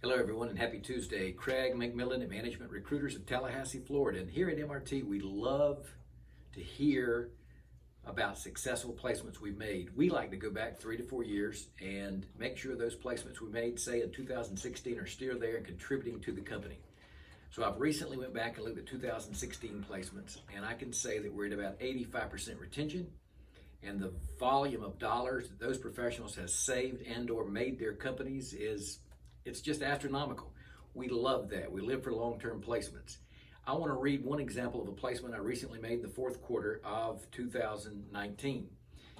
Hello, everyone, and happy Tuesday. Craig McMillan at Management Recruiters of Tallahassee, Florida. And here at MRT, we love to hear about successful placements we've made. We like to go back 3 to 4 years and make sure those placements we made, say in 2016, are still there and contributing to the company. So I've recently went back and looked at 2016 placements, and I can say that we're at about 85% retention. And the volume of dollars that those professionals have saved and or made their companies it's just astronomical. We love that. We live for long-term placements. I want to read one example of a placement I recently made in the fourth quarter of 2019.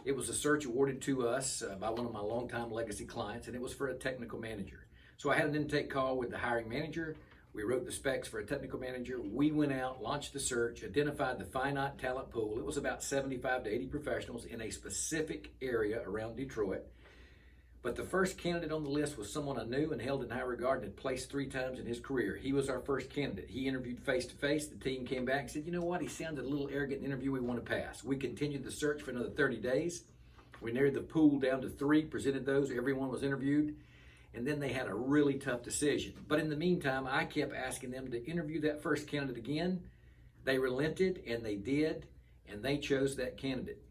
It was a search awarded to us by one of my longtime legacy clients, and it was for a technical manager. So I had an intake call with the hiring manager. We wrote the specs for a technical manager. We went out, launched the search, identified the finite talent pool. It was about 75 to 80 professionals in a specific area around Detroit. But the first candidate on the list was someone I knew and held in high regard and had placed 3 times in his career. He was our first candidate. He interviewed face-to-face. The team came back and said, you know what, he sounded a little arrogant in the interview, we want to pass. We continued the search for another 30 days. We narrowed the pool down to 3, presented those, everyone was interviewed, and then they had a really tough decision. But in the meantime, I kept asking them to interview that first candidate again. They relented, and they did, and they chose that candidate.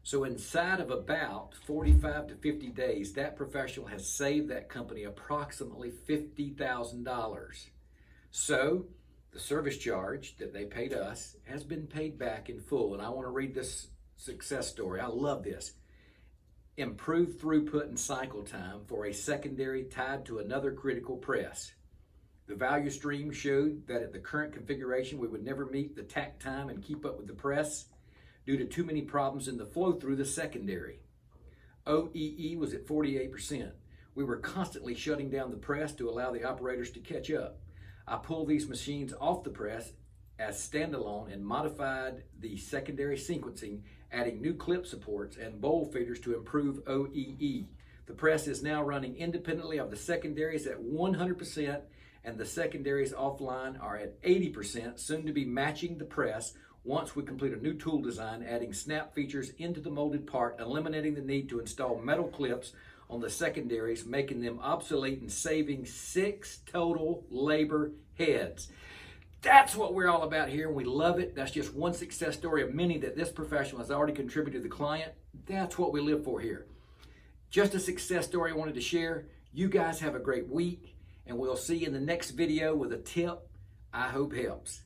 So inside of about 45 to 50 days, that professional has saved that company approximately $50,000. So the service charge that they paid us has been paid back in full. And I want to read this success story. I love this. Improved throughput and cycle time for a secondary tied to another critical press. The value stream showed that at the current configuration, we would never meet the tack time and keep up with the press due to too many problems in the flow through the secondary. OEE was at 48%. We were constantly shutting down the press to allow the operators to catch up. I pulled these machines off the press as standalone and modified the secondary sequencing, adding new clip supports and bowl feeders to improve OEE. The press is now running independently of the secondaries at 100%, and the secondaries offline are at 80%, soon to be matching the press once we complete a new tool design, adding snap features into the molded part, eliminating the need to install metal clips on the secondaries, making them obsolete and saving 6 total labor heads. That's what we're all about here, and we love it. That's just one success story of many that this professional has already contributed to the client. That's what we live for here. Just a success story I wanted to share. You guys have a great week, and we'll see you in the next video with a tip I hope helps.